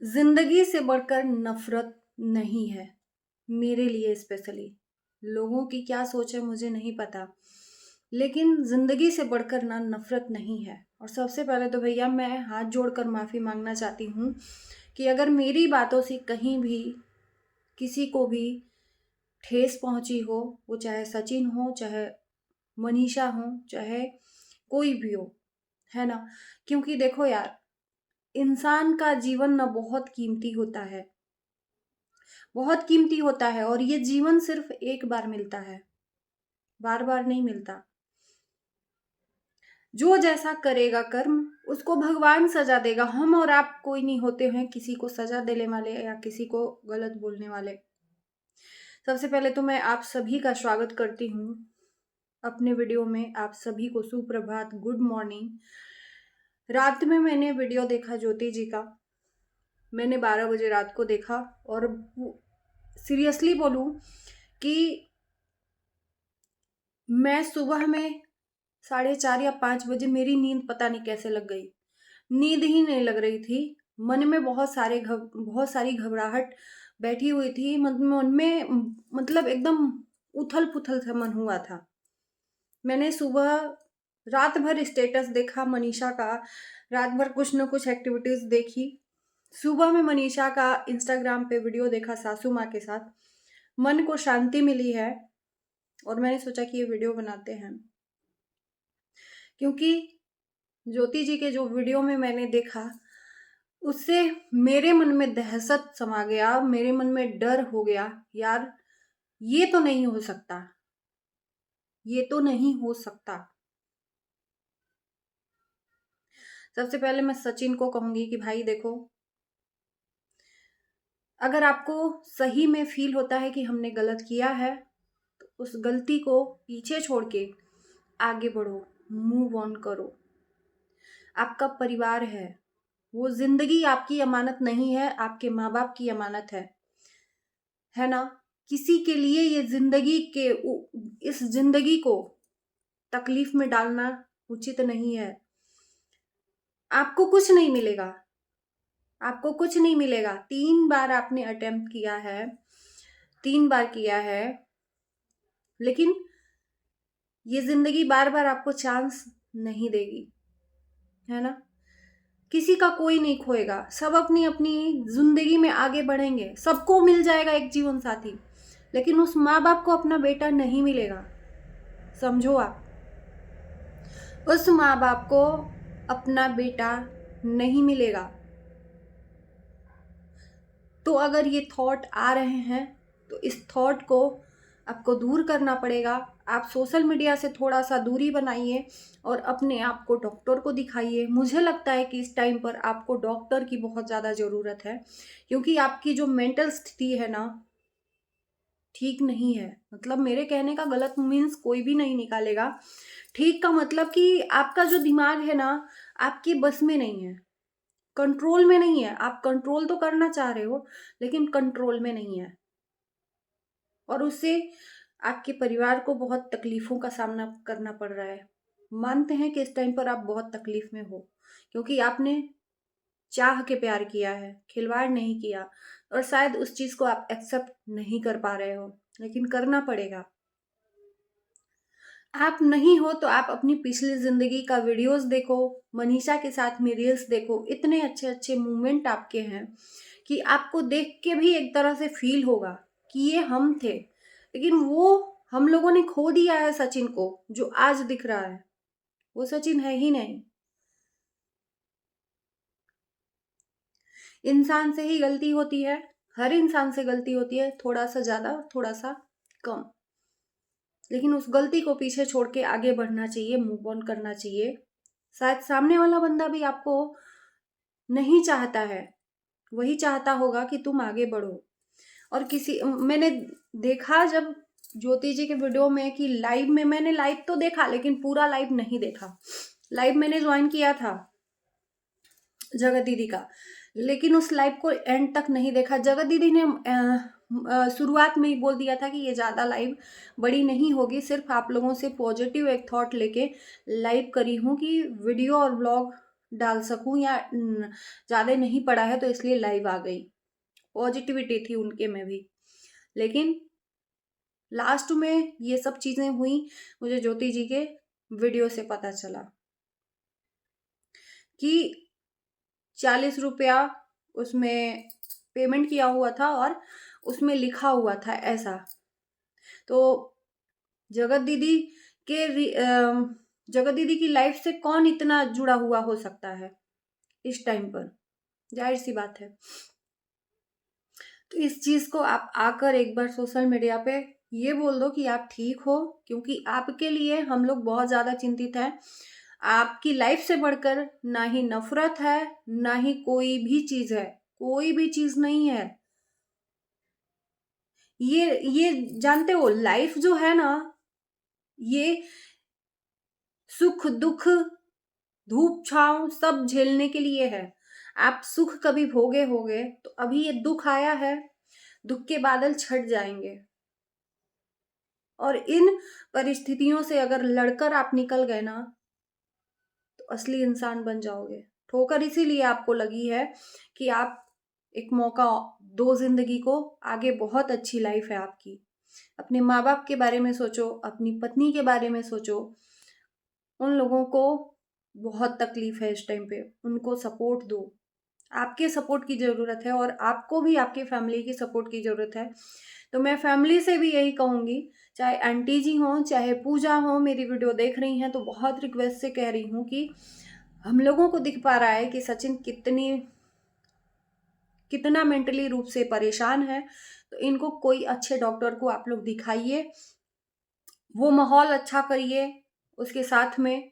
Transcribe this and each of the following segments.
जिंदगी से बढ़कर नफरत नहीं है, मेरे लिए स्पेशली। लोगों की क्या सोच है मुझे नहीं पता, लेकिन जिंदगी से बढ़कर ना नफरत नहीं है। और सबसे पहले तो भैया मैं हाथ जोड़कर माफी मांगना चाहती हूँ कि अगर मेरी बातों से कहीं भी किसी को भी ठेस पहुंची हो, वो चाहे सचिन हो, चाहे मनीषा हो, चाहे कोई भी हो, है ना। क्योंकि देखो यार, इंसान का जीवन ना बहुत कीमती होता है, बहुत कीमती होता है। और ये जीवन सिर्फ एक बार मिलता है, बार बार नहीं मिलता। जो जैसा करेगा कर्म, उसको भगवान सजा देगा। हम और आप कोई नहीं होते हैं किसी को सजा देने वाले या किसी को गलत बोलने वाले। सबसे पहले तो मैं आप सभी का स्वागत करती हूँ अपने वीडियो में। आप सभी को सुप्रभात, गुड मॉर्निंग। रात में मैंने वीडियो देखा ज्योति जी का, मैंने 12 बजे रात को देखा। और सीरियसली बोलूं कि मैं सुबह में 4:30 या 5 बजे मेरी नींद पता नहीं कैसे लग गई। नींद ही नहीं लग रही थी। मन में बहुत सारी घबराहट बैठी हुई थी। मन में मतलब एकदम उथल पुथल सा मन हुआ था। मैंने सुबह रात भर स्टेटस देखा मनीषा का, रात भर कुछ न कुछ एक्टिविटीज देखी। सुबह में मनीषा का इंस्टाग्राम पे वीडियो देखा सासू माँ के साथ। मन को शांति मिली है और मैंने सोचा कि ये वीडियो बनाते हैं, क्योंकि ज्योति जी के जो वीडियो में मैंने देखा, उससे मेरे मन में दहशत समा गया, मेरे मन में डर हो गया। यार, ये तो नहीं हो सकता, ये तो नहीं हो सकता। सबसे पहले मैं सचिन को कहूंगी कि भाई देखो, अगर आपको सही में फील होता है कि हमने गलत किया है, तो उस गलती को पीछे छोड़ के आगे बढ़ो, मूव ऑन करो। आपका परिवार है, वो जिंदगी आपकी अमानत नहीं है, आपके माँ बाप की अमानत है ना। किसी के लिए ये जिंदगी के इस जिंदगी को तकलीफ में डालना उचित नहीं है। आपको कुछ नहीं मिलेगा, आपको कुछ नहीं मिलेगा। 3 बार आपने अटेम्प्ट किया है, 3 बार किया है, लेकिन ये जिंदगी बार बार आपको चांस नहीं देगी, है ना। किसी का कोई नहीं खोएगा, सब अपनी अपनी जिंदगी में आगे बढ़ेंगे। सबको मिल जाएगा एक जीवन साथी, लेकिन उस माँ बाप को अपना बेटा नहीं मिलेगा। समझो आप, उस माँ बाप को अपना बेटा नहीं मिलेगा। तो अगर ये थॉट आ रहे हैं तो इस थॉट को आपको दूर करना पड़ेगा। आप सोशल मीडिया से थोड़ा सा दूरी बनाइए और अपने आप को डॉक्टर को दिखाइए। मुझे लगता है कि इस टाइम पर आपको डॉक्टर की बहुत ज़्यादा ज़रूरत है, क्योंकि आपकी जो मेंटल स्थिति है ना, ठीक नहीं है। मतलब मेरे कहने का गलत मीन्स कोई भी नहीं निकालेगा। ठीक का मतलब कि आपका जो दिमाग है ना, आपके बस में नहीं है, कंट्रोल में नहीं है। आप कंट्रोल तो करना चाह रहे हो, लेकिन कंट्रोल में नहीं है। और उससे आपके परिवार को बहुत तकलीफों का सामना करना पड़ रहा है। मानते हैं कि इस टाइम पर आप बहुत तकलीफ में हो, क्योंकि आपने चाह के प्यार किया है, खिलवाड़ नहीं किया। और शायद उस चीज को आप एक्सेप्ट नहीं कर पा रहे हो, लेकिन करना पड़ेगा। आप नहीं हो तो आप अपनी पिछली जिंदगी का वीडियोस देखो, मनीषा के साथ में रील्स देखो। इतने अच्छे अच्छे मोमेंट आपके हैं कि आपको देख के भी एक तरह से फील होगा कि ये हम थे। लेकिन वो हम लोगों ने खो दिया है सचिन को। जो आज दिख रहा है वो सचिन है ही नहीं। इंसान से ही गलती होती है, हर इंसान से गलती होती है, थोड़ा सा ज्यादा, थोड़ा सा कम। लेकिन उस गलती को पीछे छोड़ के आगे बढ़ना चाहिए, मूव ऑन करना चाहिए। शायद सामने वाला बंदा भी आपको नहीं चाहता है, वही चाहता होगा कि तुम आगे बढ़ो। और किसी मैंने देखा जब ज्योति जी के वीडियो में कि लाइव में, मैंने लाइव तो देखा लेकिन पूरा लाइव नहीं देखा। लाइव मैंने ज्वाइन किया था जगत दीदी का, लेकिन उस लाइव को एंड तक नहीं देखा। जगत दीदी ने शुरुआत में ही बोल दिया था कि ये ज़्यादा लाइव बड़ी नहीं होगी, सिर्फ आप लोगों से पॉजिटिव एक थॉट लेके लाइव करी हूँ कि वीडियो और ब्लॉग डाल सकूं, या ज़्यादा नहीं पड़ा है तो इसलिए लाइव आ गई। पॉजिटिविटी थी उनके में भी। लेकिन लास्ट में ये सब चीज़ें हुई, मुझे ज्योति जी के वीडियो से पता चला कि 40 रुपया उसमें पेमेंट किया हुआ था और उसमें लिखा हुआ था ऐसा। तो जगत दीदी के जगत दीदी की लाइफ से कौन इतना जुड़ा हुआ हो सकता है इस टाइम पर, जाहिर सी बात है। तो इस चीज को आप आकर एक बार सोशल मीडिया पे ये बोल दो कि आप ठीक हो, क्योंकि आपके लिए हम लोग बहुत ज्यादा चिंतित हैं। आपकी लाइफ से बढ़कर ना ही नफरत है, ना ही कोई भी चीज है, कोई भी चीज नहीं है। ये जानते हो, लाइफ जो है ना, ये सुख दुख धूप छांव सब झेलने के लिए है। आप सुख कभी भोगे होगे तो अभी ये दुख आया है, दुख के बादल छट जाएंगे। और इन परिस्थितियों से अगर लड़कर आप निकल गए ना, तो असली इंसान बन जाओगे। ठोकर इसीलिए आपको लगी है कि आप एक मौका दो जिंदगी को, आगे बहुत अच्छी लाइफ है आपकी। अपने माँ बाप के बारे में सोचो, अपनी पत्नी के बारे में सोचो। उन लोगों को बहुत तकलीफ है इस टाइम पे, उनको सपोर्ट दो। आपके सपोर्ट की ज़रूरत है और आपको भी आपके फैमिली की सपोर्ट की ज़रूरत है। तो मैं फैमिली से भी यही कहूँगी, चाहे आंटी जी हों, चाहे पूजा हो, मेरी वीडियो देख रही हैं, तो बहुत रिक्वेस्ट से कह रही हूँ कि हम लोगों को दिख पा रहा है कि सचिन कितना मेंटली रूप से परेशान है। तो इनको कोई अच्छे डॉक्टर को आप लोग दिखाइए, वो माहौल अच्छा करिए, उसके साथ में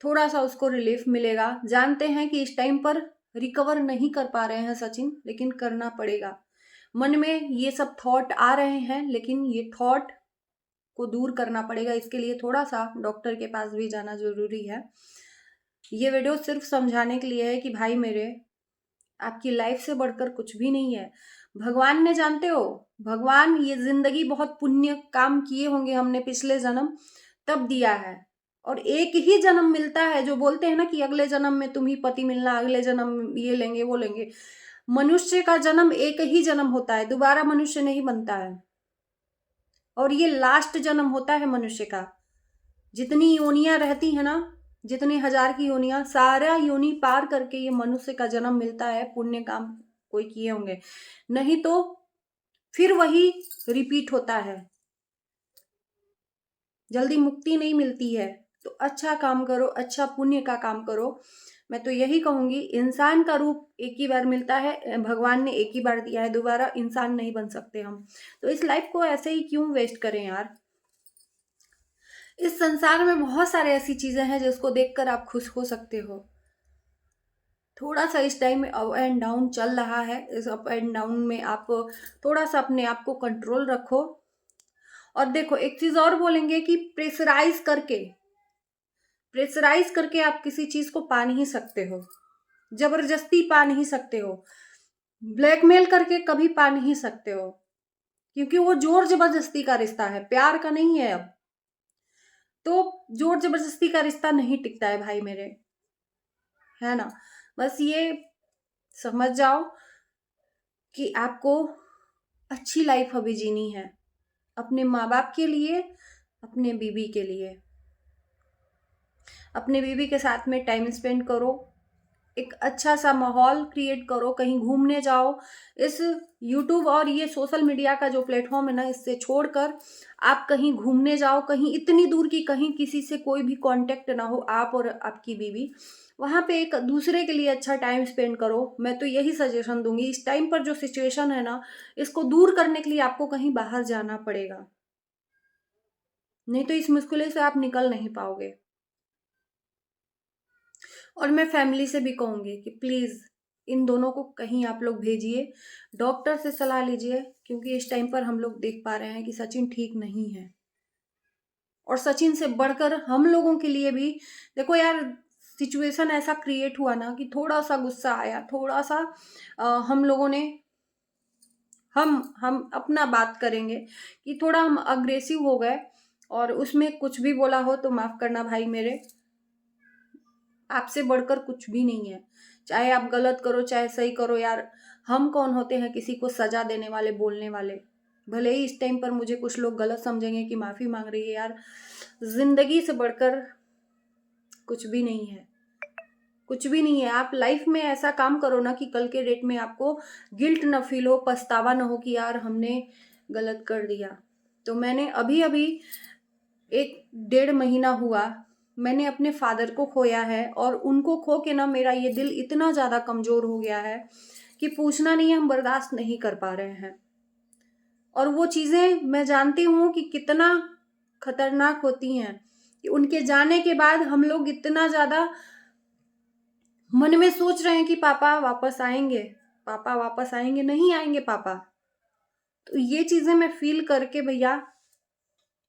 थोड़ा सा उसको रिलीफ मिलेगा। जानते हैं कि इस टाइम पर रिकवर नहीं कर पा रहे हैं सचिन, लेकिन करना पड़ेगा। मन में ये सब थॉट आ रहे हैं, लेकिन ये थॉट को दूर करना पड़ेगा। इसके लिए थोड़ा सा डॉक्टर के पास भी जाना जरूरी है। ये वीडियो सिर्फ समझाने के लिए है कि भाई मेरे, आपकी लाइफ से बढ़कर कुछ भी नहीं है। भगवान ने, जानते हो, भगवान ये जिंदगी बहुत पुण्य काम किए होंगे हमने पिछले जन्म, तब दिया है। और एक ही जन्म मिलता है, जो बोलते हैं ना कि अगले जन्म में तुम ही पति मिलना, अगले जन्म ये लेंगे वो लेंगे। मनुष्य का जन्म एक ही जन्म होता है, दोबारा मनुष्य नहीं बनता है। और ये लास्ट जन्म होता है मनुष्य का। जितनी योनियां रहती है ना, जितने हजार की योनियां, सारा योनि पार करके ये मनुष्य का जन्म मिलता है। पुण्य काम कोई किए होंगे, नहीं तो फिर वही रिपीट होता है, जल्दी मुक्ति नहीं मिलती है। तो अच्छा काम करो, अच्छा पुण्य का काम करो। मैं तो यही कहूंगी, इंसान का रूप एक ही बार मिलता है, भगवान ने एक ही बार दिया है, दोबारा इंसान नहीं बन सकते हम। तो इस लाइफ को ऐसे ही क्यों वेस्ट करें यार। इस संसार में बहुत सारे ऐसी चीजें हैं जिसको देखकर आप खुश हो सकते हो। थोड़ा सा इस टाइम में अप एंड डाउन चल रहा है, इस अप एंड डाउन में आप थोड़ा सा अपने आप को कंट्रोल रखो। और देखो, एक चीज और बोलेंगे कि प्रेशराइज करके आप किसी चीज को पा नहीं सकते हो, जबरदस्ती पा नहीं सकते हो, ब्लैकमेल करके कभी पा नहीं सकते हो, क्योंकि वो जोर जबरदस्ती का रिश्ता है, प्यार का नहीं है। अब तो जोर जबरदस्ती का रिश्ता नहीं टिकता है भाई मेरे, है ना। बस ये समझ जाओ कि आपको अच्छी लाइफ अभी जीनी है, अपने माँ बाप के लिए, अपने बीवी के लिए। अपने बीवी के साथ में टाइम स्पेंड करो, एक अच्छा सा माहौल क्रिएट करो, कहीं घूमने जाओ। इस यूट्यूब और ये सोशल मीडिया का जो प्लेटफॉर्म है ना, इससे छोड़कर आप कहीं घूमने जाओ, कहीं इतनी दूर की, कहीं किसी से कोई भी कांटेक्ट ना हो, आप और आपकी बीवी, वहां पे एक दूसरे के लिए अच्छा टाइम स्पेंड करो। मैं तो यही सजेशन दूंगी। इस टाइम पर जो सिचुएशन है ना, इसको दूर करने के लिए आपको कहीं बाहर जाना पड़ेगा, नहीं तो इस मुश्किल से आप निकल नहीं पाओगे। और मैं फैमिली से भी कहूंगी कि प्लीज इन दोनों को कहीं आप लोग भेजिए, डॉक्टर से सलाह लीजिए, क्योंकि इस टाइम पर हम लोग देख पा रहे हैं कि सचिन ठीक नहीं है। और सचिन से बढ़कर हम लोगों के लिए भी, देखो यार, सिचुएशन ऐसा क्रिएट हुआ ना कि थोड़ा सा गुस्सा आया, थोड़ा सा हम लोगों ने, हम अपना बात करेंगे कि थोड़ा हम अग्रेसिव हो गए, और उसमें कुछ भी बोला हो तो माफ करना भाई मेरे। आपसे बढ़कर कुछ भी नहीं है। चाहे आप गलत करो चाहे सही करो यार, हम कौन होते हैं किसी को सजा देने वाले, बोलने वाले। भले ही इस टाइम पर मुझे कुछ लोग गलत समझेंगे कि माफी मांग रही है यार, जिंदगी से बढ़कर कुछ भी नहीं है, कुछ भी नहीं है। आप लाइफ में ऐसा काम करो ना कि कल के डेट में आपको गिल्ट न फील हो, पछतावा न हो कि यार हमने गलत कर दिया। तो मैंने अभी अभी 1 डेढ़ महीना हुआ मैंने अपने फादर को खोया है, और उनको खो के ना मेरा ये दिल इतना ज़्यादा कमज़ोर हो गया है कि पूछना नहीं है, हम बर्दाश्त नहीं कर पा रहे हैं। और वो चीज़ें मैं जानती हूँ कि कितना खतरनाक होती हैं, कि उनके जाने के बाद हम लोग इतना ज़्यादा मन में सोच रहे हैं कि पापा वापस आएंगे, पापा वापस आएंगे, नहीं आएंगे पापा। तो ये चीज़ें मैं फील करके भैया,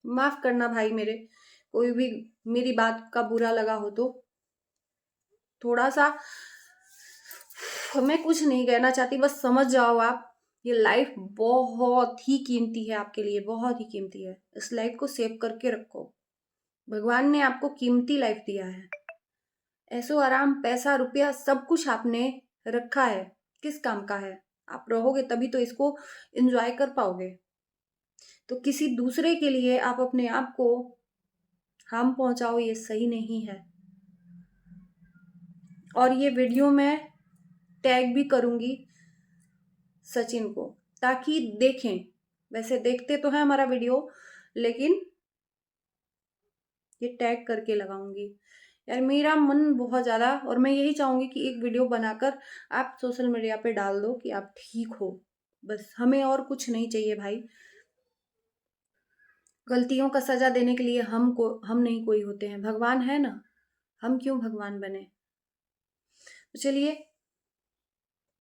माफ करना भाई मेरे, कोई भी मेरी बात का बुरा लगा हो तो थोड़ा सा, मैं कुछ नहीं कहना चाहती, बस समझ जाओ आप, ये लाइफ बहुत ही कीमती है आपके लिए, बहुत ही कीमती है। इस लाइफ को सेव करके रखो। भगवान ने आपको कीमती लाइफ दिया है, ऐसो आराम पैसा रुपया सब कुछ आपने रखा है, किस काम का है? आप रहोगे तभी तो इसको एंजॉय कर पाओगे। तो किसी दूसरे के लिए आप अपने आप को हार्म पहुंचाओ, ये सही नहीं है। और ये वीडियो मैं टैग भी करूंगी सचिन को, ताकि देखें। वैसे देखते तो है हमारा वीडियो, लेकिन ये टैग करके लगाऊंगी। यार मेरा मन बहुत ज़्यादा, और मैं यही चाहूंगी कि एक वीडियो बनाकर आप सोशल मीडिया पे डाल दो कि आप ठीक हो। बस हमें और कुछ नहीं चाहिए भाई। गलतियों का सजा देने के लिए हम नहीं कोई होते हैं, भगवान है ना, हम क्यों भगवान बने। तो चलिए